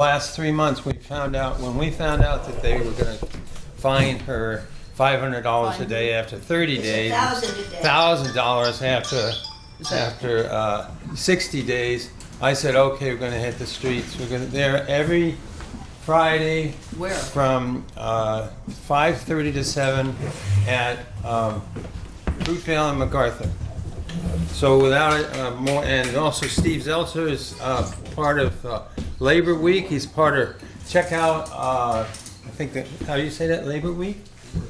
last 3 months, we found out, when we found out that they were going to fine her $500 a day after 30 days, $1,000 after 60 days, I said, okay, we're going to hit the streets. We're going to there every Friday. Where? From 5:30 to 7 at Fruitvale and MacArthur. So without more, and also Steve Zeltzer is part of Labor Week. He's part of, check out, I think that, how do you say that, Labor Week?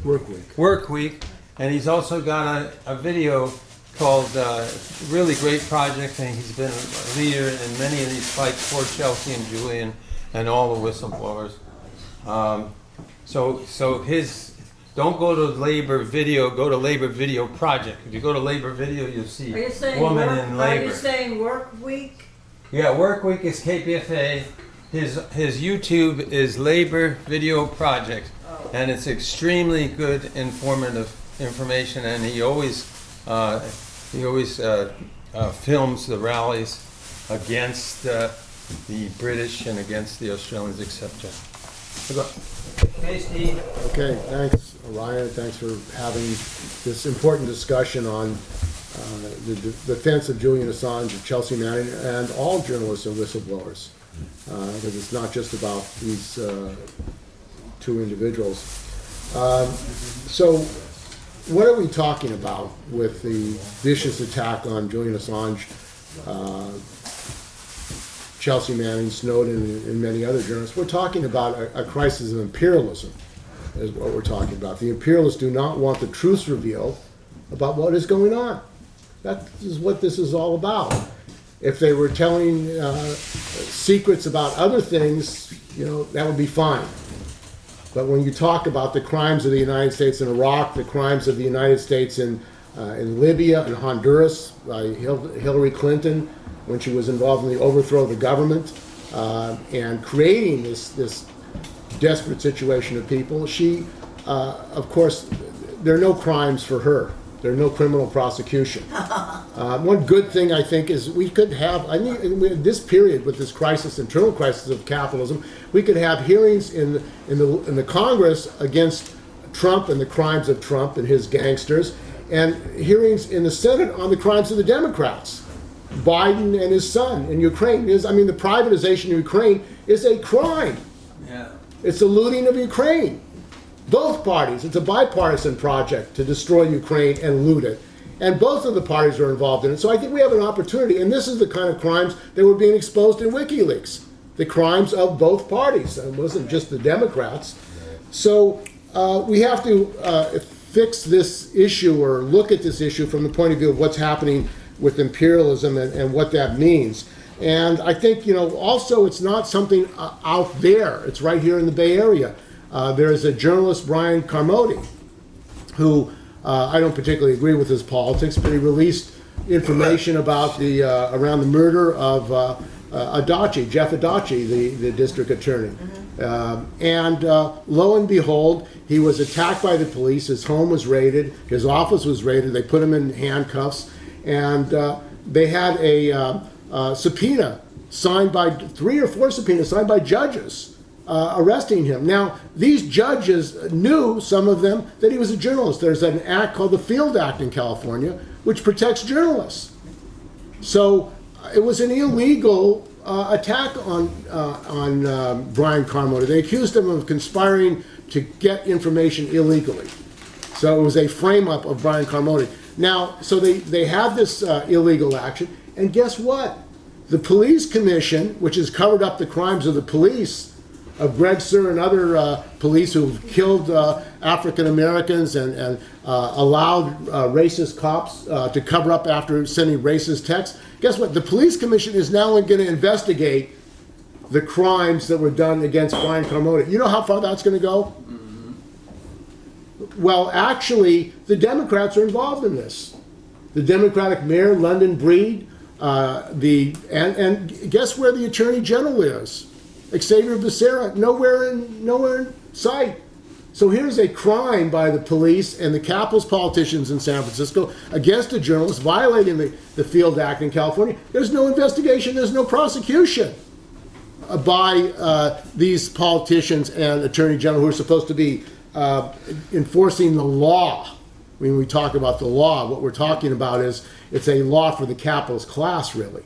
Work Week. Work Week. And he's also got a video called really great project, and he's been a leader in many of these fights for Chelsea and Julian and all the whistleblowers. So his, don't go to Labor Video, go to Labor Video Project. If you go to Labor Video, you'll see Woman in Labor. Are you saying Work Week? Yeah, Work Week is KPFA. His YouTube is Labor Video Project, and it's extremely good, informative information. And he always films the rallies against the British and against the Australians, etc. Hey, Steve. Okay, thanks, Ryan. Thanks for having this important discussion on the defense of Julian Assange, of Chelsea Manning, and all journalists and whistleblowers. Because it's not just about these two individuals. So, what are we talking about with the vicious attack on Julian Assange, Chelsea Manning, Snowden, and many other journalists? We're talking about a crisis of imperialism, is what we're talking about. The imperialists do not want the truth revealed about what is going on. That is what this is all about. If they were telling secrets about other things, you know, that would be fine. But when you talk about the crimes of the United States in Iraq, the crimes of the United States in Libya and Honduras by Hillary Clinton, when she was involved in the overthrow of the government and creating this desperate situation of people, she, of course, there are no crimes for her. There are no criminal prosecution. One good thing, I think, is we could have, I mean, in this period with this crisis, internal crisis of capitalism, we could have hearings in the Congress against Trump and the crimes of Trump and his gangsters, and hearings in the Senate on the crimes of the Democrats. Biden and his son in Ukraine is, I mean, the privatization of Ukraine is a crime. Yeah. It's the looting of Ukraine. Both parties, it's a bipartisan project to destroy Ukraine and loot it. And both of the parties are involved in it. So I think we have an opportunity, and this is the kind of crimes that were being exposed in WikiLeaks. The crimes of both parties. It wasn't just the Democrats. So we have to fix this issue or look at this issue from the point of view of what's happening with imperialism and what that means. And I think, you know, also it's not something out there. It's right here in the Bay Area. There is a journalist, Brian Carmody, who I don't particularly agree with his politics, but he released information about the around the murder of Jeff Adachi, the district attorney. And lo and behold, he was attacked by the police. His home was raided. His office was raided. They put him in handcuffs. And they had a subpoena signed by 3 or 4 subpoenas signed by judges arresting him. Now, these judges knew, some of them, that he was a journalist. There's an act called the Field Act in California, which protects journalists. So it was an illegal attack on Brian Carmody. They accused him of conspiring to get information illegally. So it was a frame-up of Brian Carmody. Now, so they have this illegal action, and guess what? The police commission, which has covered up the crimes of the police, of Greg Sir and other police who've killed African Americans and allowed racist cops to cover up after sending racist texts. Guess what? The police commission is now going to investigate the crimes that were done against Brian Carmody. You know how far that's going to go? Well, actually, the Democrats are involved in this. The Democratic mayor, London Breed, and guess where the Attorney General is? Xavier Becerra, nowhere in sight. So here's a crime by the police and the capitalist politicians in San Francisco against a journalist violating the Field Act in California. There's no investigation, there's no prosecution. by these politicians and attorney general who are supposed to be enforcing the law. When we talk about the law, what we're talking about is it's a law for the capitalist class, really.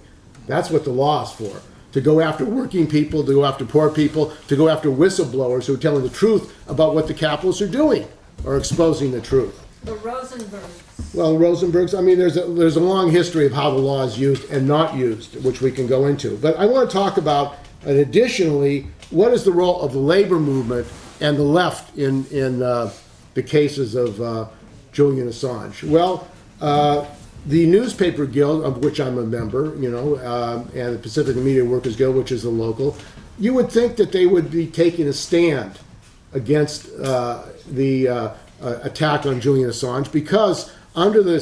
That's what the law is for. To go after working people, to go after poor people, to go after whistleblowers who are telling the truth about what the capitalists are doing or exposing the truth. The Rosenbergs. Well, Rosenbergs, I mean, there's a long history of how the law is used and not used, which we can go into. But I want to talk about, and additionally, what is the role of the labor movement and the left in the cases of Julian Assange? Well, the Newspaper Guild, of which I'm a member, you know, and the Pacific Media Workers Guild, which is the local, you would think that they would be taking a stand against the attack on Julian Assange, because under the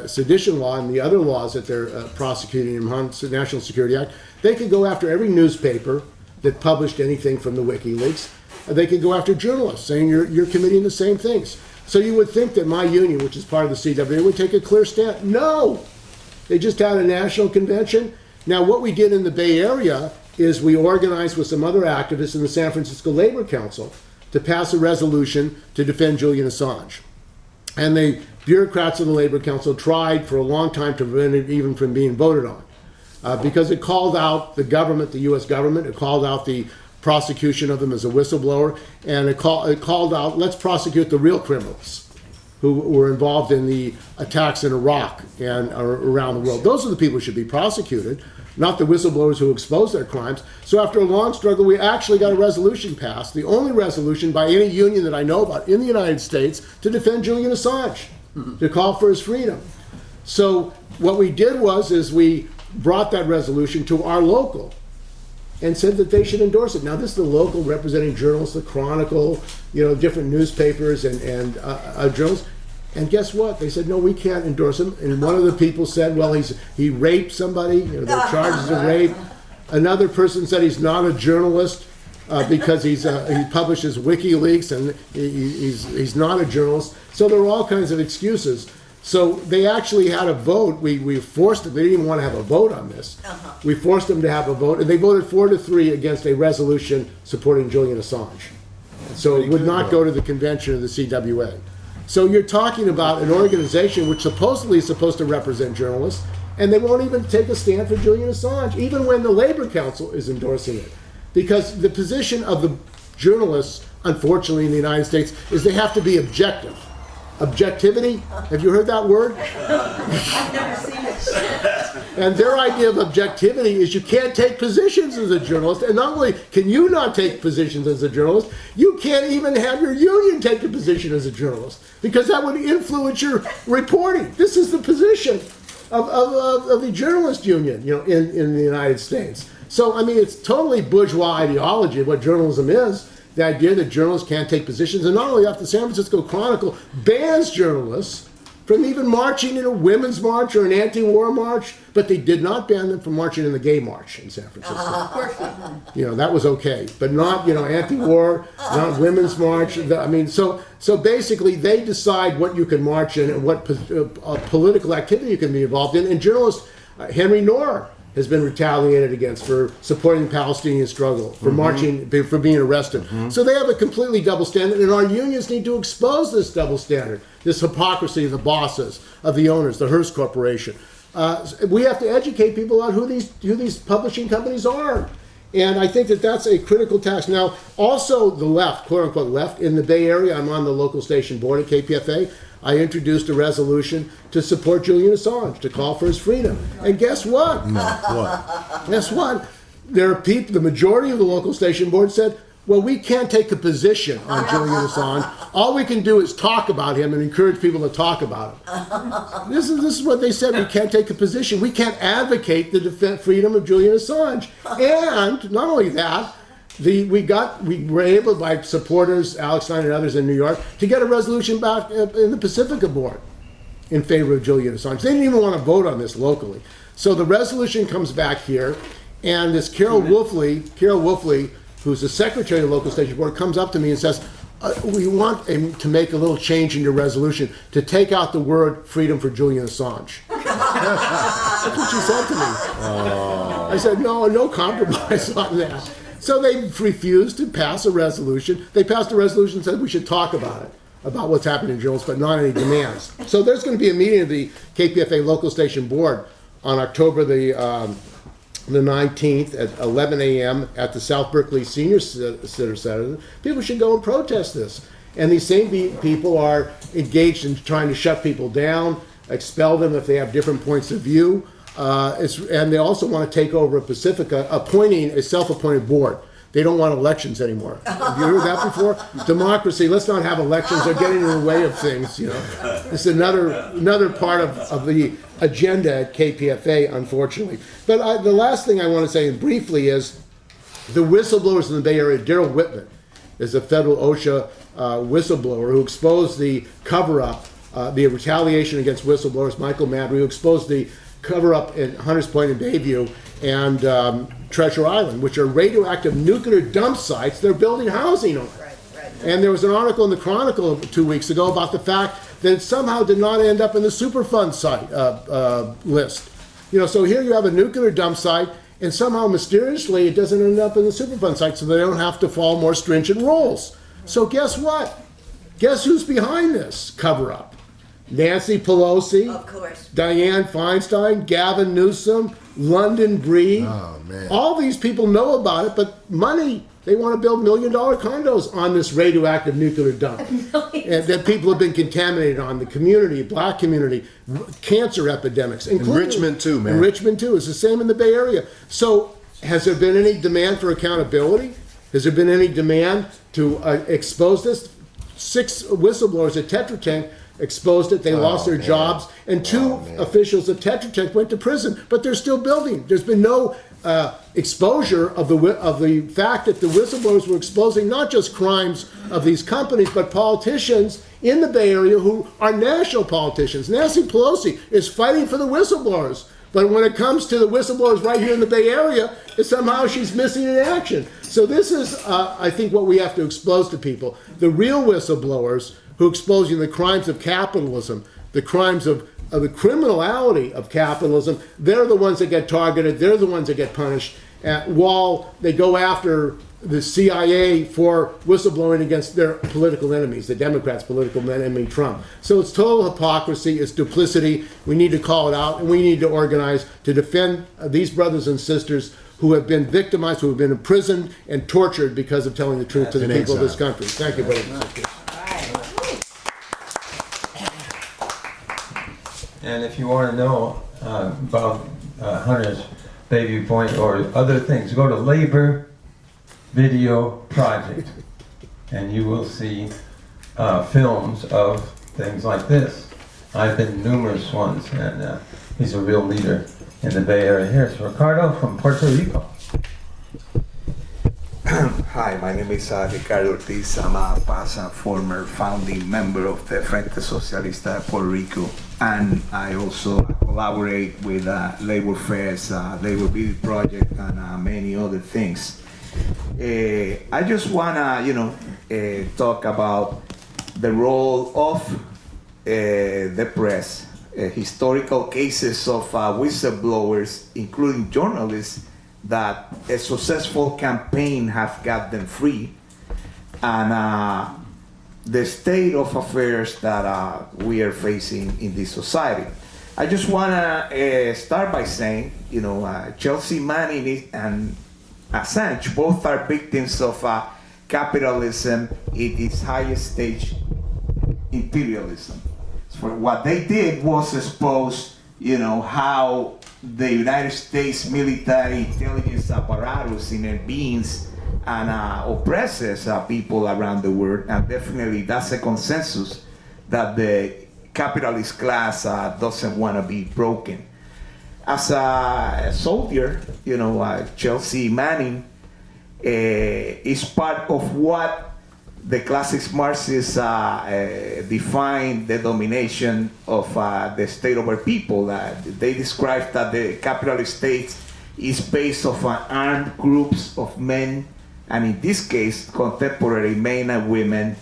sedition law and the other laws that they're prosecuting him on, the National Security Act, they could go after every newspaper that published anything from the WikiLeaks. They could go after journalists, saying you're committing the same things. So you would think that my union, which is part of the CWA, would take a clear stand. No! They just had a national convention. Now, what we did in the Bay Area is we organized with some other activists in the San Francisco Labor Council to pass a resolution to defend Julian Assange. And the bureaucrats of the Labor Council tried for a long time to prevent it even from being voted on, because it called out the government, the U.S. government, it called out the prosecution of him as a whistleblower, and it called out, let's prosecute the real criminals who were involved in the attacks in Iraq and around the world. Those are the people who should be prosecuted, not the whistleblowers who exposed their crimes. So after a long struggle, we actually got a resolution passed, the only resolution by any union that I know about in the United States to defend Julian Assange, to call for his freedom. So what we did is we brought that resolution to our local and said that they should endorse it. Now, this is the local representing journalists, the Chronicle, you know, different newspapers and journals. And guess what? They said, no, we can't endorse him. And one of the people said, well, he raped somebody. You know, there are charges of rape. Another person said he's not a journalist because he publishes WikiLeaks and he's not a journalist. So there were all kinds of excuses. So they actually had a vote. We forced them. They didn't even want to have a vote on this. We forced them to have a vote, and they voted 4-3 against a resolution supporting Julian Assange. So it would not go to the convention of the CWA. So you're talking about an organization which supposedly is supposed to represent journalists, and they won't even take a stand for Julian Assange, even when the Labor Council is endorsing it. Because the position of the journalists, unfortunately, in the United States, is they have to be objective. Objectivity, have you heard that word? I've never seen it. And their idea of objectivity is you can't take positions as a journalist, and not only can you not take positions as a journalist, you can't even have your union take a position as a journalist, because that would influence your reporting. This is the position of the journalist union, you know, in the United States. So, I mean, it's totally bourgeois ideology of what journalism is. The idea that journalists can't take positions, and not only that, the San Francisco Chronicle bans journalists from even marching in a women's march or an anti-war march, but they did not ban them from marching in the gay march in San Francisco. You know, that was okay, but not, you know, anti-war, not women's march. I mean, so basically they decide what you can march in and what political activity you can be involved in. And journalist Henry Knorr has been retaliated against for supporting the Palestinian struggle, for marching, for being arrested. So they have a completely double standard, and our unions need to expose this double standard, this hypocrisy of the bosses, of the owners, the Hearst Corporation. We have to educate people on who these publishing companies are. And I think that that's a critical task. Now, also the left, quote unquote left, in the Bay Area, I'm on the local station board at KPFA, I introduced a resolution to support Julian Assange, to call for his freedom. And guess what? No, what? Guess what? There are people, the majority of the local station board said, well, we can't take a position on Julian Assange. All we can do is talk about him and encourage people to talk about him. This is what they said. We can't take a position. We can't advocate the freedom of Julian Assange. And not only that, we were able, by supporters, Alex Stein and others in New York, to get a resolution back in the Pacifica board in favor of Julian Assange. They didn't even want to vote on this locally. So the resolution comes back here, and this Carol Wolfley, who's the secretary of the local station board, comes up to me and says, we want to make a little change in your resolution to take out the word freedom for Julian Assange. That's what she said to me. I said, no compromise on that. So they refused to pass a resolution. They passed a resolution and said we should talk about it, about what's happening in journalists, but not any demands. So there's going to be a meeting of the KPFA local station board on October the 19th at 11 a.m. at the South Berkeley Senior Center. People should go and protest this. And these same people are engaged in trying to shut people down, expel them if they have different points of view. And they also want to take over Pacifica, appointing a self-appointed board. They don't want elections anymore. Have you heard that before? Democracy, let's not have elections. They're getting in the way of things, you know. It's another part of the agenda at KPFA, unfortunately. But the last thing I want to say briefly is the whistleblowers in the Bay Area. Gerald Whitman is a federal OSHA whistleblower who exposed the cover-up, the retaliation against whistleblowers. Michael Madry, who exposed the cover-up in Hunters Point and Bayview and Treasure Island, which are radioactive nuclear dump sites. They're building housing on it. Right. And there was an article in the Chronicle 2 weeks ago about the fact that it somehow did not end up in the Superfund site list. You know, so here you have a nuclear dump site, and somehow mysteriously it doesn't end up in the Superfund site, so they don't have to follow more stringent rules. So guess what? Guess who's behind this cover-up? Nancy Pelosi, Of course. Dianne Feinstein, Gavin Newsom, London Breed. Oh, man. All these people know about it, but money, they want to build $1 million condos on this radioactive nuclear dump. And that people have been contaminated on, the community, black community, cancer epidemics. Richmond too, man. And Richmond too. It's the same in the Bay Area. So has there been any demand for accountability? Has there been any demand to expose this? 6 whistleblowers at Tetra Tech exposed it. They lost their jobs, and 2 officials at Tetra Tech went to prison. But they're still building. There's been no exposure of the fact that the whistleblowers were exposing not just crimes of these companies, but politicians in the Bay Area who are national politicians. Nancy Pelosi is fighting for the whistleblowers. But when it comes to the whistleblowers right here in the Bay Area, somehow she's missing in action. So this is, I think, what we have to expose to people. The real whistleblowers who expose you the crimes of capitalism, the crimes of the criminality of capitalism, they're the ones that get targeted, they're the ones that get punished, while they go after the CIA for whistleblowing against their political enemies, the Democrats' political enemy, Trump. So it's total hypocrisy, it's duplicity. We need to call it out, and we need to organize to defend these brothers and sisters who have been victimized, who have been imprisoned and tortured because of telling the truth to the people of this country. Thank you, brothers and sisters. And if you want to know about Hunter's Bayview Point or other things, go to Labor Video Project, and you will see films of things like this. I've been in numerous ones, and he's a real leader in the Bay Area. Here's Ricardo from Puerto Rico. Hi, my name is Ricardo Ortiz. I'm a past and former founding member of the Frente Socialista de Puerto Rico, and I also collaborate with Labor Fairs, Labor Video Project, and many other things. I just wanna, talk about the role of the press, historical cases of whistleblowers, including journalists, that a successful campaign have got them free, and the state of affairs that we are facing in this society. I just wanna start by saying, Chelsea Manning and Assange both are victims of capitalism in its highest stage, imperialism. So what they did was expose, how the United States military intelligence apparatus intervenes and oppresses people around the world, and definitely that's a consensus that the capitalist class doesn't want to be broken. As a soldier, Chelsea Manning is part of what the classic Marxists define the domination of the state over people. They describe that the capitalist state is based on armed groups of men, and in this case, contemporary men and women,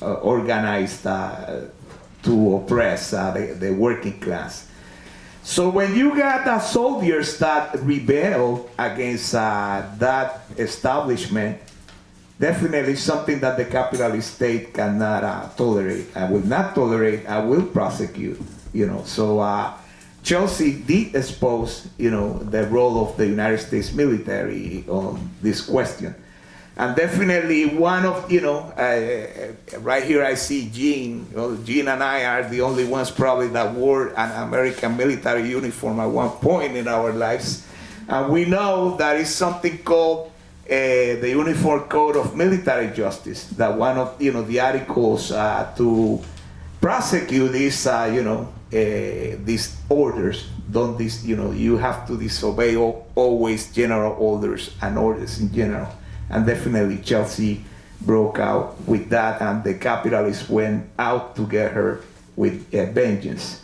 organized to oppress the working class. So when you got soldiers that rebel against that establishment, definitely something that the capitalist state cannot tolerate. I will not tolerate. I will prosecute. So Chelsea did expose, the role of the United States military on this question. And definitely one of, right here I see Jean. Jean and I are the only ones probably that wore an American military uniform at one point in our lives. And we know that is something called the Uniform Code of Military Justice, that one of, the articles to prosecute these, these orders. Don't this, you have to disobey always general orders and orders in general. And definitely Chelsea broke out with that, and the capitalists went out to get her with vengeance.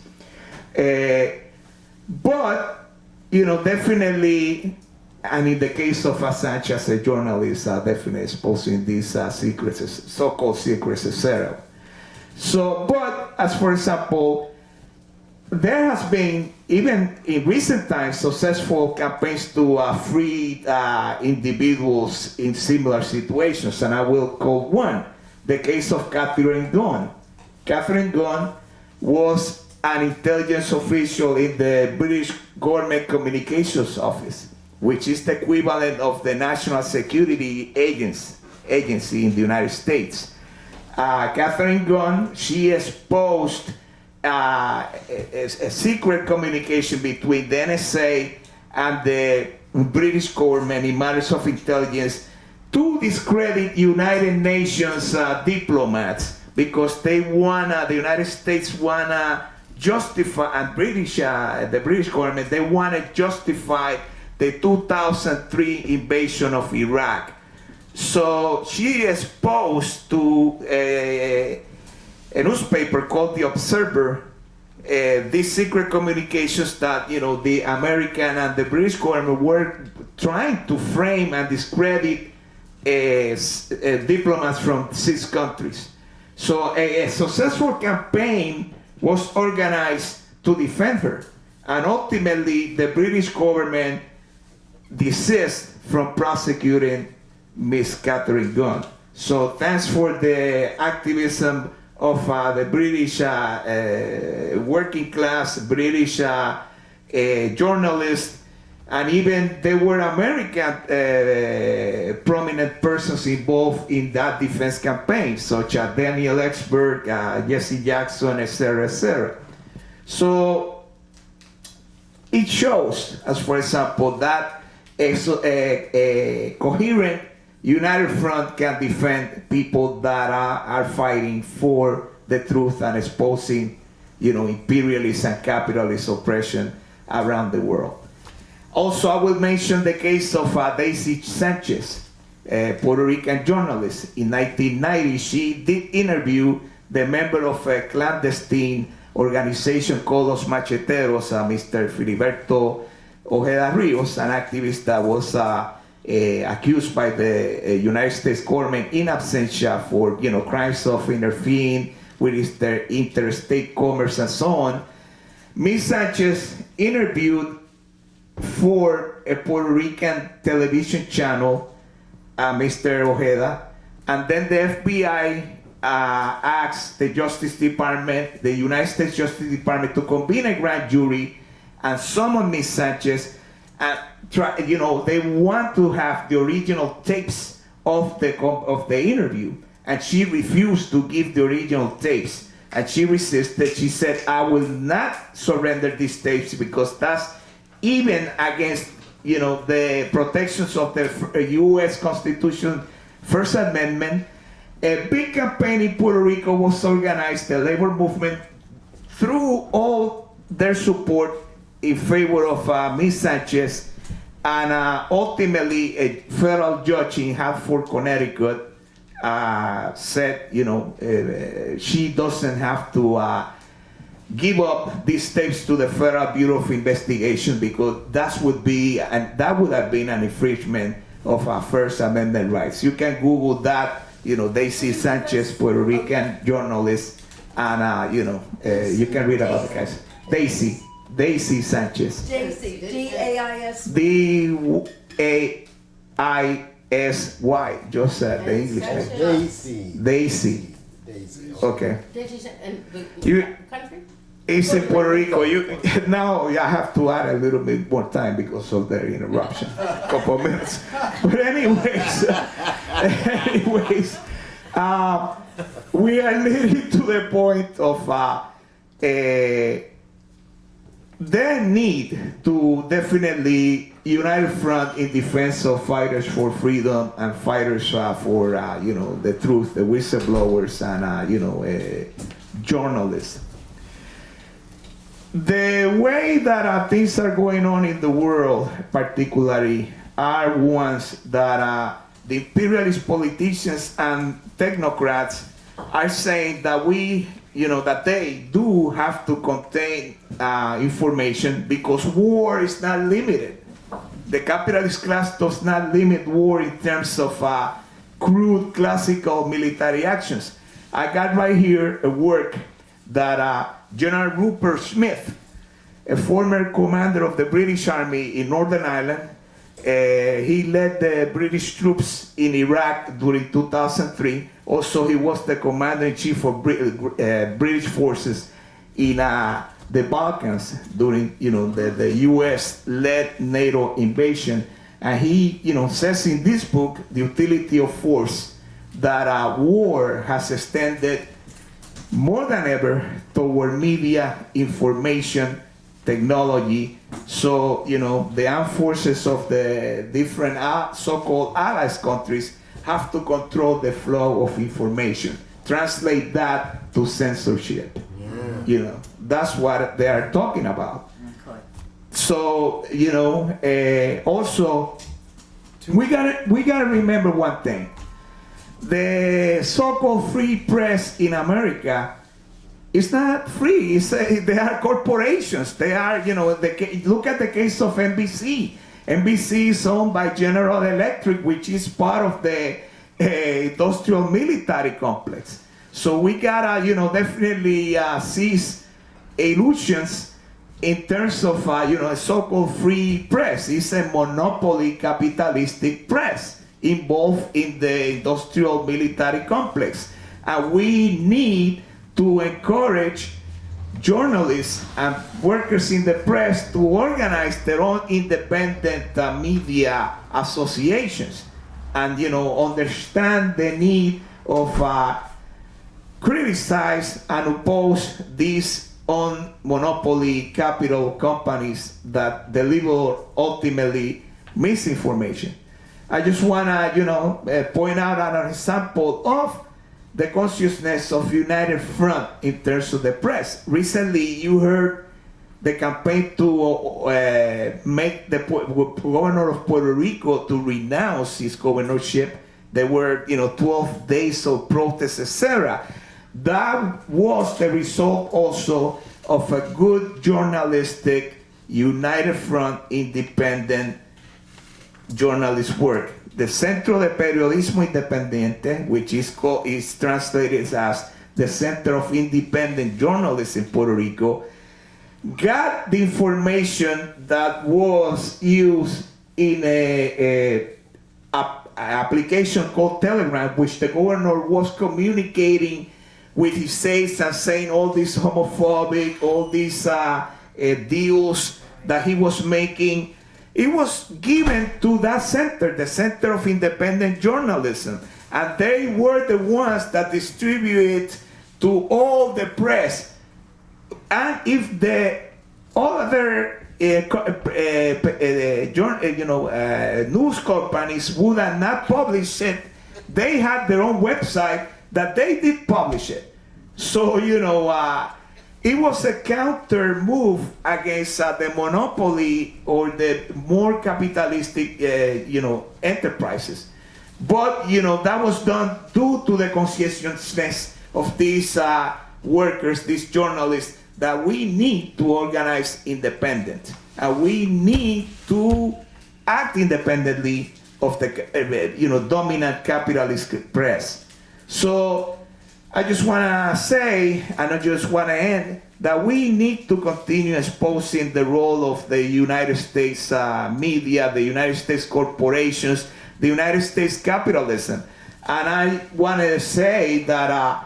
But, definitely, and in the case of Assange as a journalist, definitely exposing these secrets, so-called secrets, etc. So, but as for example, there has been, even in recent times, successful campaigns to free individuals in similar situations, and I will quote one, the case of Katherine Dunn. Katherine Dunn was an intelligence official in the British Government Communications Office, which is the equivalent of the National Security Agency in the United States. Katherine Dunn, she exposed a secret communication between the NSA and the British government in matters of intelligence to discredit United Nations diplomats, because they wanna, the United States wanna justify, and the British government, they wanna justify the 2003 invasion of Iraq. So she exposed to a newspaper called The Observer these secret communications that the American and the British government were trying to frame and discredit diplomats from 6 countries. So a successful campaign was organized to defend her, and ultimately the British government desist from prosecuting Miss Katherine Dunn. So thanks for the activism of the British working class, British journalists, and even there were American prominent persons involved in that defense campaign, such as Daniel Ellsberg, Jesse Jackson, etc., etc. So it shows, as for example, that a coherent United Front can defend people that are fighting for the truth and exposing, imperialist and capitalist oppression around the world. Also, I will mention the case of Daisy Sanchez, a Puerto Rican journalist. In 1990, she did interview the member of a clandestine organization called Los Macheteros, Mr. Filiberto Ojeda Rios, an activist that was accused by the United States government in absentia for crimes of interfering with their interstate commerce and so on. Ms. Sanchez interviewed for a Puerto Rican television channel, Mr. Ojeda, and then the FBI asked the Justice Department, the United States Justice Department, to convene a grand jury and summon Ms. Sanchez, and they want to have the original tapes of the interview, and she refused to give the original tapes, and she resisted. She said, "I will not surrender these tapes because that's even against the protections of the U.S. Constitution, First Amendment." A big campaign in Puerto Rico was organized, the labor movement, through all their support in favor of Ms. Sanchez, and ultimately a federal judge in Hartford, Connecticut, said, she doesn't have to give up these tapes to the Federal Bureau of Investigation, because that would have been an infringement of our First Amendment rights. You can Google that, Daisy Sanchez, Puerto Rican journalist, and you can read about the case. Daisy, Daisy Sanchez. Daisy, D-A-I-S. D-A-I-S-Y. Just the English name. Daisy. Daisy. Daisy. Okay. And the You- country? It's in Puerto Rico. Now I have to add a little bit more time because of the interruption. Couple of minutes. But anyways, we are leading to the point of the need to definitely unite front in defense of fighters for freedom and fighters for the truth, the whistleblowers and journalists. The way that things are going on in the world, particularly, are ones that the imperialist politicians and technocrats are saying that that they do have to contain information because war is not limited. The capitalist class does not limit war in terms of crude classical military actions. I got right here a work that General Rupert Smith, a former commander of the British Army in Northern Ireland, he led the British troops in Iraq during 2003. Also, he was the commander-in-chief of British forces in the Balkans during the U.S.-led NATO invasion. And he says in this book, The Utility of Force, that war has extended more than ever toward media, information, technology. So, the armed forces of the different so-called allies countries have to control the flow of information. Translate that to censorship. Yeah. That's what they are talking about. Okay. So, also, we gotta remember one thing. The so-called free press in America is not free. They are corporations. They are, look at the case of NBC. NBC is owned by General Electric, which is part of the industrial military complex. So we gotta, definitely cease illusions in terms of, a so-called free press. It's a monopoly capitalistic press involved in the industrial military complex. And we need to encourage journalists and workers in the press to organize their own independent media associations and, understand the need of criticize and oppose these on monopoly capital companies that deliver ultimately misinformation. I just want to, point out an example of the consciousness of United Front in terms of the press. Recently, you heard the campaign to make the governor of Puerto Rico to renounce his governorship. There were, 12 days of protests, etc. That was the result also of a good journalistic United Front independent journalist work. The Centro de Periodismo Independiente, which is translated as the Center of Independent Journalists in Puerto Rico, got the information that was used in an application called Telegram, which the governor was communicating with his aides and saying all these homophobic, all these deals that he was making. It was given to that center, the Center of Independent Journalism, and they were the ones that distributed to all the press. And if the other news companies would have not published it, they had their own website that they did publish it. So, it was a counter move against the monopoly or the more capitalistic, enterprises. But, that was done due to the conscientiousness of these workers, these journalists, that we need to organize independent. And we need to act independently of the, dominant capitalist press. So, I just want to say, and I just want to end, that we need to continue exposing the role of the United States media, the United States corporations, the United States capitalism. And I want to say that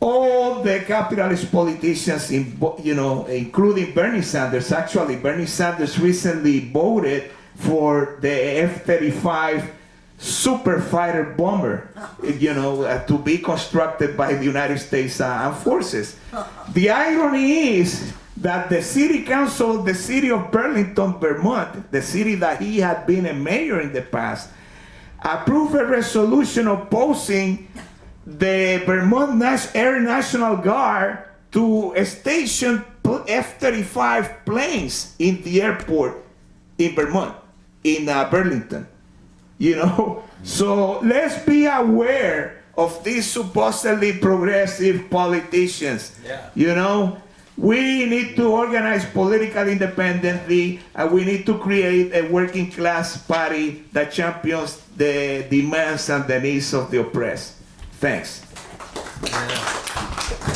all the capitalist politicians, including Bernie Sanders, actually Bernie Sanders recently voted for the F-35 super fighter bomber, to be constructed by the United States Armed Forces. The irony is that the city council, the city of Burlington, Vermont, the city that he had been a mayor in the past, approved a resolution opposing the Vermont Air National Guard to station F-35 planes in the airport in Vermont, in Burlington. So let's be aware of these supposedly progressive politicians. Yeah. We need to organize politically independently, and we need to create a working class party that champions the demands and the needs of the oppressed. Thanks. Yeah.